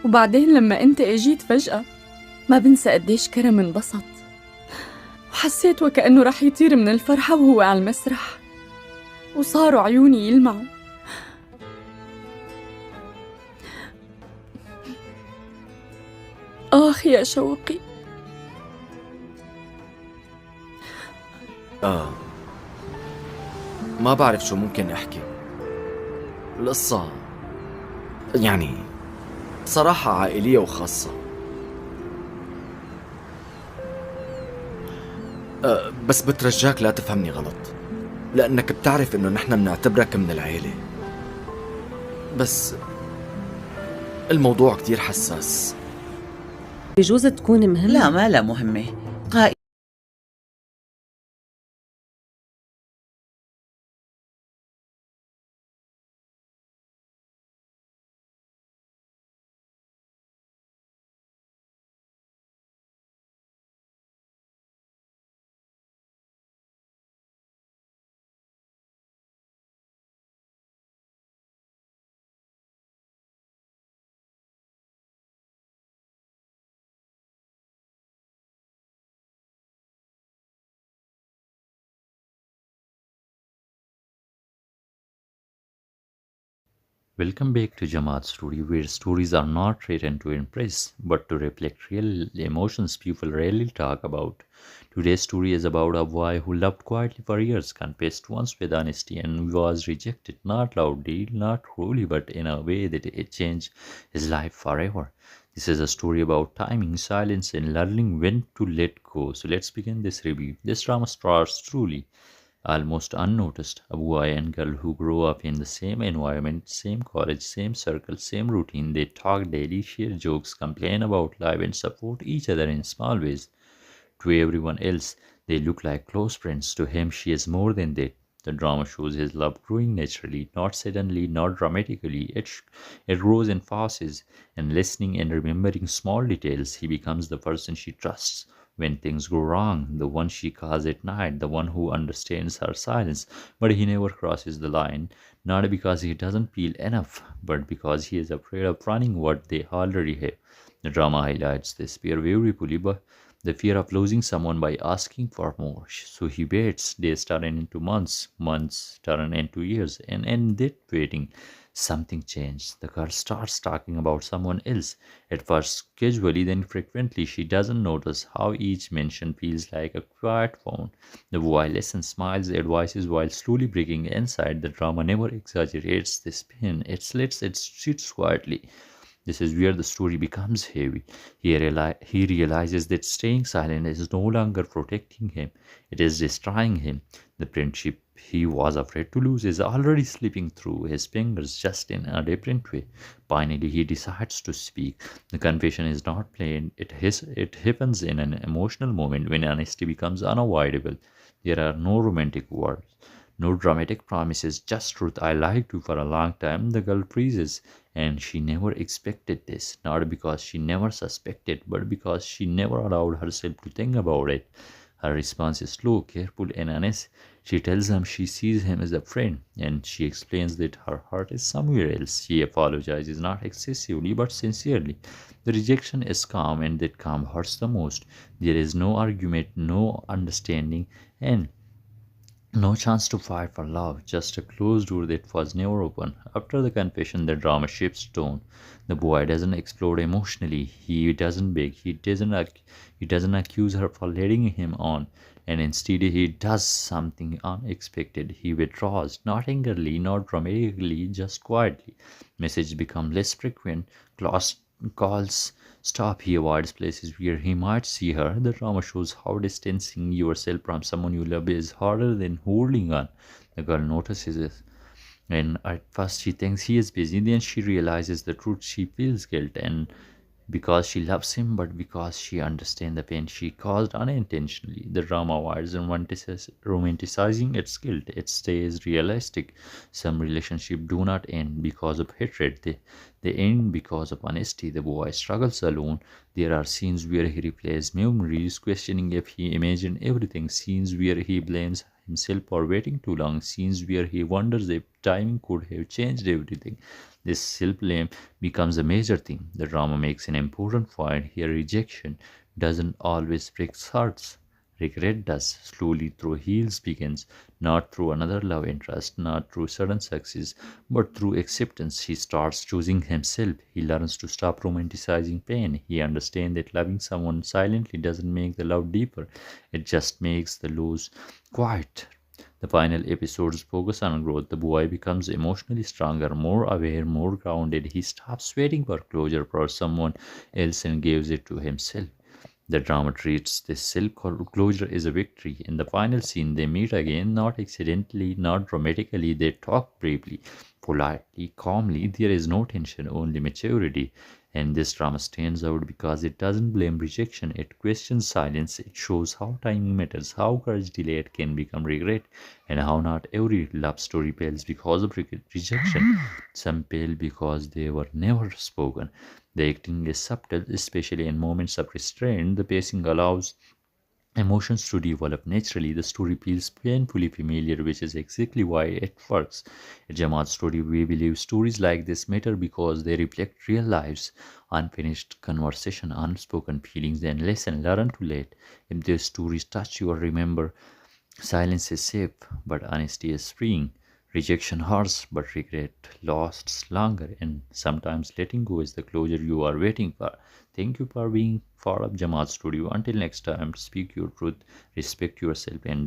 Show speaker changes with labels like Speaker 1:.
Speaker 1: وبعدين لما انت اجيت فجأة ما بنسى قديش كرم انبسط، وحسيت وكأنه رح يطير من الفرحة وهو على المسرح، وصاروا عيوني يلمعوا. آخ يا شوقي.
Speaker 2: ما بعرف شو ممكن أحكي. القصة يعني صراحة عائلية وخاصة. بس بترجاك لا تفهمني غلط، لأنك بتعرف إنه نحن بنعتبرك من العيلة، بس الموضوع كتير حساس.
Speaker 3: بجوز تكون مهمة.
Speaker 4: لا ما لا مهمة.
Speaker 5: Welcome back to Jamaat's Story, where stories are not written to impress, but to reflect real emotions people rarely talk about. Today's story is about a boy who loved quietly for years, confessed once with honesty, and was rejected, not loudly, not cruelly, but in a way that it changed his life forever. This is a story about timing, silence, and learning when to let go. So let's begin this review. This drama starts truly almost unnoticed. A boy and girl who grew up in the same environment, same college, same circle, same routine. They talk daily, share jokes, complain about life, and support each other in small ways. To everyone else, they look like close friends. To him, she is more than that. The drama shows his love growing naturally, not suddenly, not dramatically. It grows in phases, and listening and remembering small details, he becomes the person she trusts when things go wrong, the one she calls at night, the one who understands her silence. But he never crosses the line, not because he doesn't feel enough, but because he is afraid of running what they already have. The drama highlights this fear beautifully, but the fear of losing someone by asking for more. So he waits, days turn into months, months turn into years, and in that waiting, something changes. The girl starts talking about someone else, at first casually, then frequently. She doesn't notice how each mention feels like a quiet phone. The boy listens, smiles, advises while slowly breaking inside. The drama never exaggerates this pain, it lets it sits quietly. This is where the story becomes heavy. He realizes that staying silent is no longer protecting him, it is destroying him. The friendship he was afraid to lose is already slipping through his fingers, just in a different way. Finally, he decides to speak. The confession is not planned, it happens in an emotional moment when honesty becomes unavoidable. There are no romantic words, no dramatic promises, just truth. I liked you for a long time, the girl freezes, and she never expected this, not because she never suspected, but because she never allowed herself to think about it. Her response is slow, careful, and honest. She tells him she sees him as a friend, and she explains that her heart is somewhere else. She apologizes, not excessively, but sincerely. The rejection is calm, and that calm hurts the most. There is no argument, no understanding, and no chance to fight for love, just a closed door that was never open. After the confession, the drama shifts tone. The boy doesn't explode emotionally. He doesn't beg. He doesn't accuse her for letting him on. And instead, he does something unexpected. He withdraws, not angrily, not dramatically, just quietly. Messages become less frequent. Close calls stop. He avoids places where he might see her. The drama shows how distancing yourself from someone you love is harder than holding on. The girl notices this, and at first she thinks he is busy. Then she realizes the truth. She feels guilt, and because she loves him, but because she understands the pain she caused unintentionally. The drama avoids romanticizing its guilt. It stays realistic. Some relationships do not end because of hatred. They end because of honesty. The boy struggles alone. There are scenes where he replays memories, questioning if he imagined everything. Scenes where he blames himself for waiting too long, scenes where he wonders if timing could have changed everything. This self blame becomes a major theme. The drama makes an important point here: rejection doesn't always break hearts. Regret does, slowly through heels begins, not through another love interest, not through sudden success, but through acceptance. He starts choosing himself. He learns to stop romanticizing pain. He understands that loving someone silently doesn't make the love deeper, it just makes the lose quiet. The final episodes focus on growth. The boy becomes emotionally stronger, more aware, more grounded. He stops waiting for closure for someone else and gives it to himself. The drama treats this self closure as a victory. In the final scene, they meet again, not accidentally, not dramatically. They talk briefly, politely, calmly. There is no tension, only maturity. And this drama stands out because it doesn't blame rejection, it questions silence. It shows how timing matters, how courage delayed can become regret, and how not every love story fails because of rejection. Some fail because they were never spoken. The acting is subtle, especially in moments of restraint. The pacing allows emotions to develop naturally. The story feels painfully familiar, which is exactly why it works. In Jamad's story, we believe stories like this matter because they reflect real lives, unfinished conversation, unspoken feelings, and lesson learned too late. If these stories touch you or remember, silence is safe, but honesty is freeing. Rejection hurts, but regret lasts longer, and sometimes letting go is the closure you are waiting for. Thank you for being part of Jamaat Studio. Until next time, speak your truth, respect yourself, and